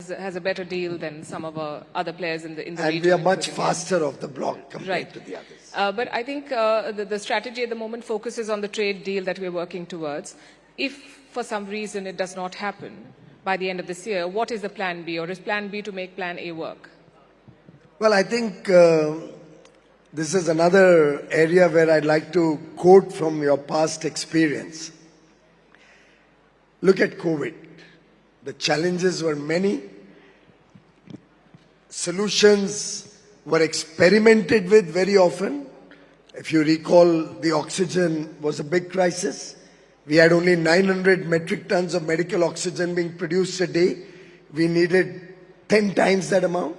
has a better deal than some of our other players in the region. And we are much faster off the block compared to the others. But I think the strategy at the moment focuses on the trade deal that we're working towards. If for some reason it does not happen by the end of this year, what is the plan B, or is plan B to make plan A work? Well, I think this is another area where I'd like to quote from your past experience. Look at COVID. The challenges were many. Solutions were experimented with very often. If you recall, the oxygen was a big crisis. We had only 900 metric tons of medical oxygen being produced a day. We needed 10 times that amount.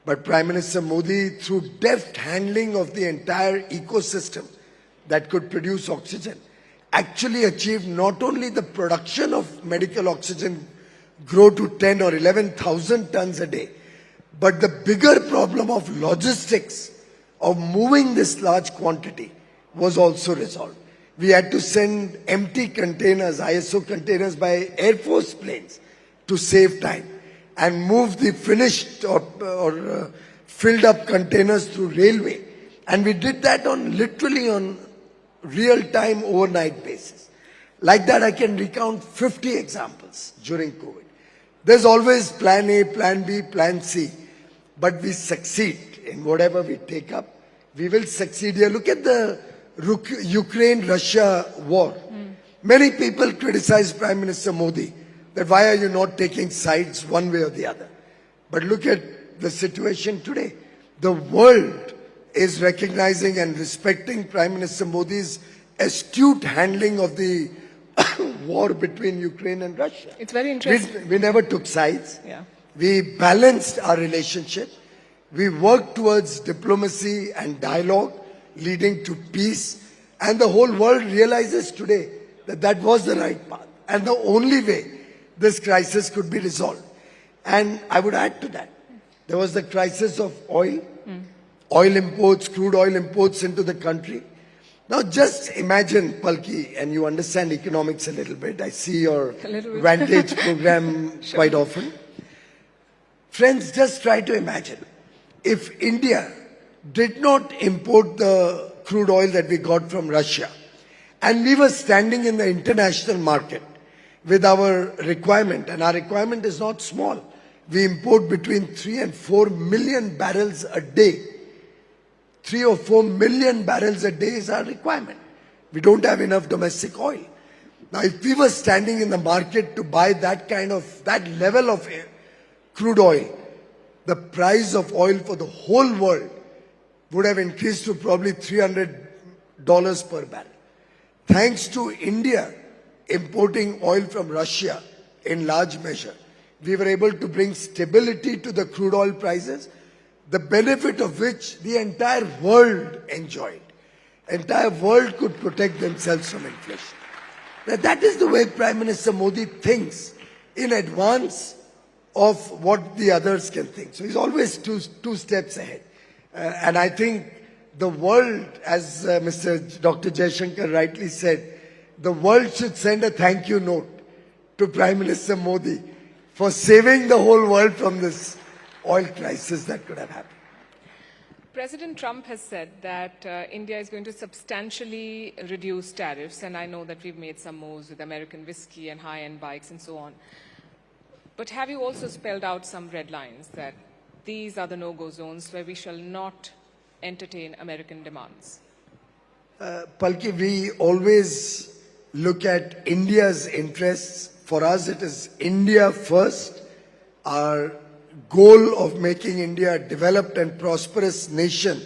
But Prime Minister Modi, through deft handling of the entire ecosystem that could produce oxygen, actually achieved not only the production of medical oxygen grow to 10 or 11,000 tons a day, but the bigger problem of logistics of moving this large quantity was also resolved. We had to send empty containers, ISO containers, by Air Force planes to save time, and move the finished or filled up containers through railway. And we did that literally on real-time overnight basis. Like that, I can recount 50 examples during COVID. There's always plan A, plan B, plan C. But we succeed in whatever we take up. We will succeed here. Look at the Ukraine-Russia war. Many people criticize Prime Minister Modi that why are you not taking sides one way or the other. But look at the situation today. The world is recognizing and respecting Prime Minister Modi's astute handling of the war between Ukraine and Russia. It's very interesting. We never took sides. Yeah. We balanced our relationship. We worked towards diplomacy and dialogue leading to peace. And the whole world realizes today that that was the right path and the only way this crisis could be resolved. And I would add to that, there was the crisis of oil, oil imports, crude oil imports into the country. Now just imagine, Palki, and you understand economics a little bit. I see your Vantage program quite often. Friends, just try to imagine if India did not import the crude oil that we got from Russia, and we were standing in the international market with our requirement, and our requirement is not small. We import between 3 and 4 million barrels a day. 3 or 4 million barrels a day is our requirement. We don't have enough domestic oil. Now, if we were standing in the market to buy that level of crude oil, the price of oil for the whole world would have increased to probably $300 per barrel. Thanks to India importing oil from Russia in large measure, we were able to bring stability to the crude oil prices, the benefit of which the entire world enjoyed. Entire world could protect themselves from inflation. That is the way Prime Minister Modi thinks in advance of what the others can think. So he's always two steps ahead. And I think the world, as Dr. Jaishankar rightly said, the world should send a thank you note to Prime Minister Modi for saving the whole world from this oil crisis that could have happened. President Trump has said that India is going to substantially reduce tariffs, and I know that we've made some moves with American whiskey and high-end bikes and so on. But have you also spelled out some red lines that these are the no-go zones where we shall not entertain American demands? Palki, we always look at India's interests. For us, it is India first. Our goal of making India a developed and prosperous nation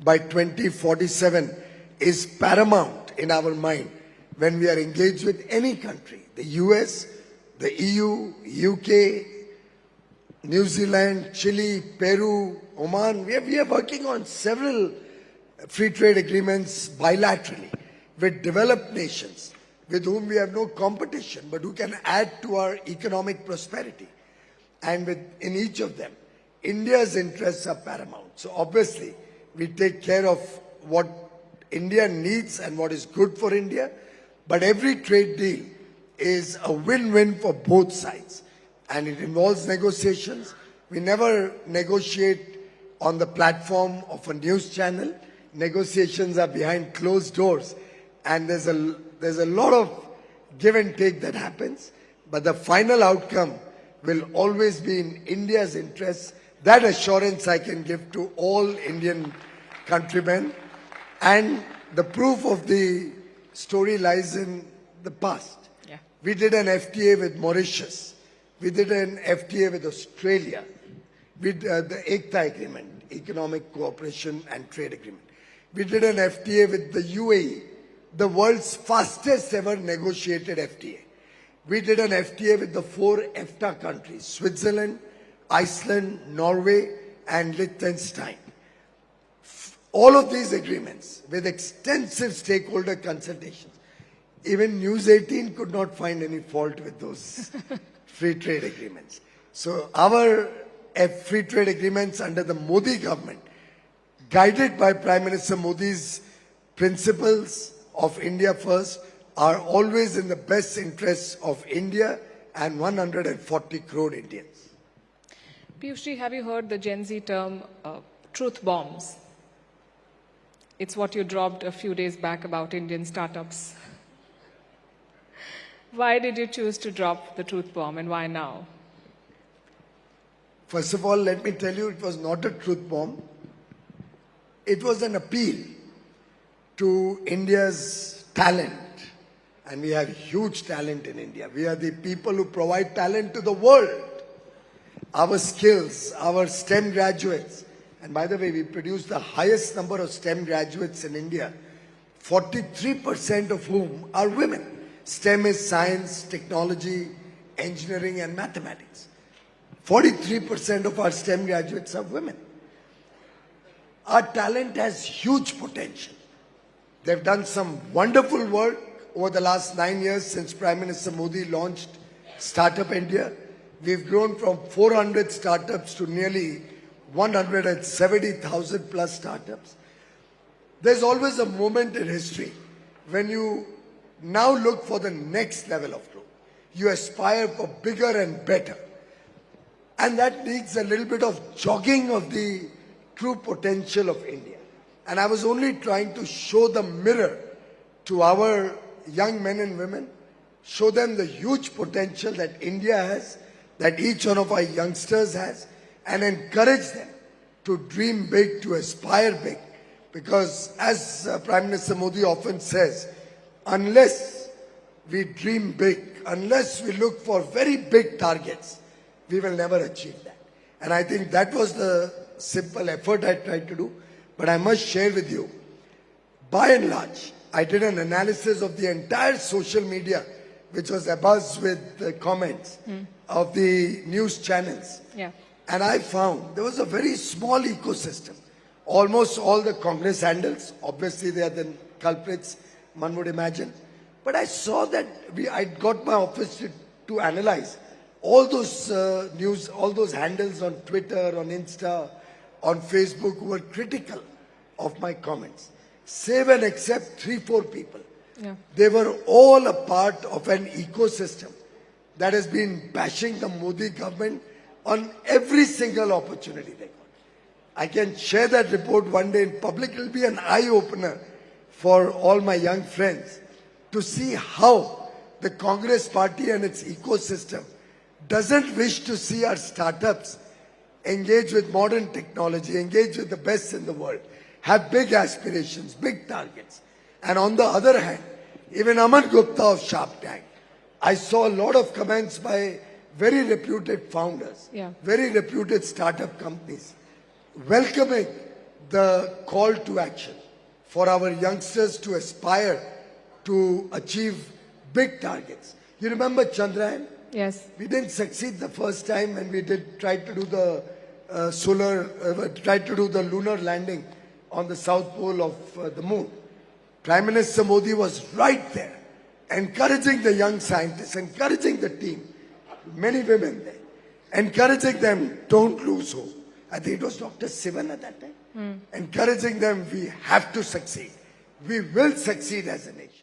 by 2047 is paramount in our mind when we are engaged with any country. The US, the EU, UK, New Zealand, Chile, Peru, Oman. We are working on several free trade agreements bilaterally with developed nations with whom we have no competition, but who can add to our economic prosperity. And in each of them, India's interests are paramount. So obviously, we take care of what India needs and what is good for India. But every trade deal is a win-win for both sides. and it involves negotiations. We never negotiate on the platform of a news channel. Negotiations are behind closed doors, and there's a lot of give and take that happens. But the final outcome will always be in India's interests. That assurance I can give to all Indian countrymen. And the proof of the story lies in the past. Yeah. We did an FTA with Mauritius. We did an FTA with Australia. We did the ECTA agreement, Economic Cooperation and Trade Agreement. We did an FTA with the UAE, the world's fastest ever negotiated FTA. We did an FTA with the 4 EFTA countries, Switzerland, Iceland, Norway, and Liechtenstein. All of these agreements with extensive stakeholder consultations. Even News18 could not find any fault with those free trade agreements. So our free trade agreements under the Modi government, guided by Prime Minister Modi's principles of India first, are always in the best interests of India and 140 crore Indians. Piyush, have you heard the Gen Z term truth bombs? It's what you dropped a few days back about Indian startups. Why did you choose to drop the truth bomb, and why now? First of all, let me tell you, it was not a truth bomb. It was an appeal to India's talent. And we have huge talent in India. We are the people who provide talent to the world. Our skills, our STEM graduates. And by the way, we produce the highest number of STEM graduates in India, 43% of whom are women. STEM is science, technology, engineering, and mathematics. 43% of our STEM graduates are women. Our talent has huge potential. They've done some wonderful work over the last 9 years since Prime Minister Modi launched Startup India. We've grown from 400 startups to nearly 170,000 plus startups. There's always a moment in history when you now look for the next level of growth. You aspire for bigger and better. And that needs a little bit of jogging of the true potential of India. And I was only trying to show the mirror to our young men and women, show them the huge potential that India has, that each one of our youngsters has, and encourage them to dream big, to aspire big. Because as Prime Minister Modi often says, unless we dream big, unless we look for very big targets, we will never achieve that. And I think that was the simple effort I tried to do. But I must share with you, by and large, I did an analysis of the entire social media, which was abuzz with the comments of the news channels. Yeah. And I found there was a very small ecosystem. Almost all the Congress handles, obviously they are the culprits, one would imagine. But I saw that I got my office to analyze all those news, all those handles on Twitter, on Insta, on Facebook who were critical of my comments. Save and except 3-4 people. Yeah. They were all a part of an ecosystem that has been bashing the Modi government on every single opportunity they got. I can share that report one day in public. It will be an eye-opener for all my young friends to see how the Congress party and its ecosystem doesn't wish to see our startups engage with modern technology, engage with the best in the world, have big aspirations, big targets. And on the other hand, even Aman Gupta of Shark Tank, I saw a lot of comments by very reputed founders, very reputed startup companies, welcoming the call to action for our youngsters to aspire to achieve big targets. You remember Chandrayaan? Yes. We didn't succeed the first time when we tried to do the lunar landing on the south pole of the moon. Prime Minister Modi was right there, encouraging the young scientists, encouraging the team, many women there, encouraging them, don't lose hope. I think it was Dr. Sivan at that time, encouraging them, we have to succeed. We will succeed as a nation.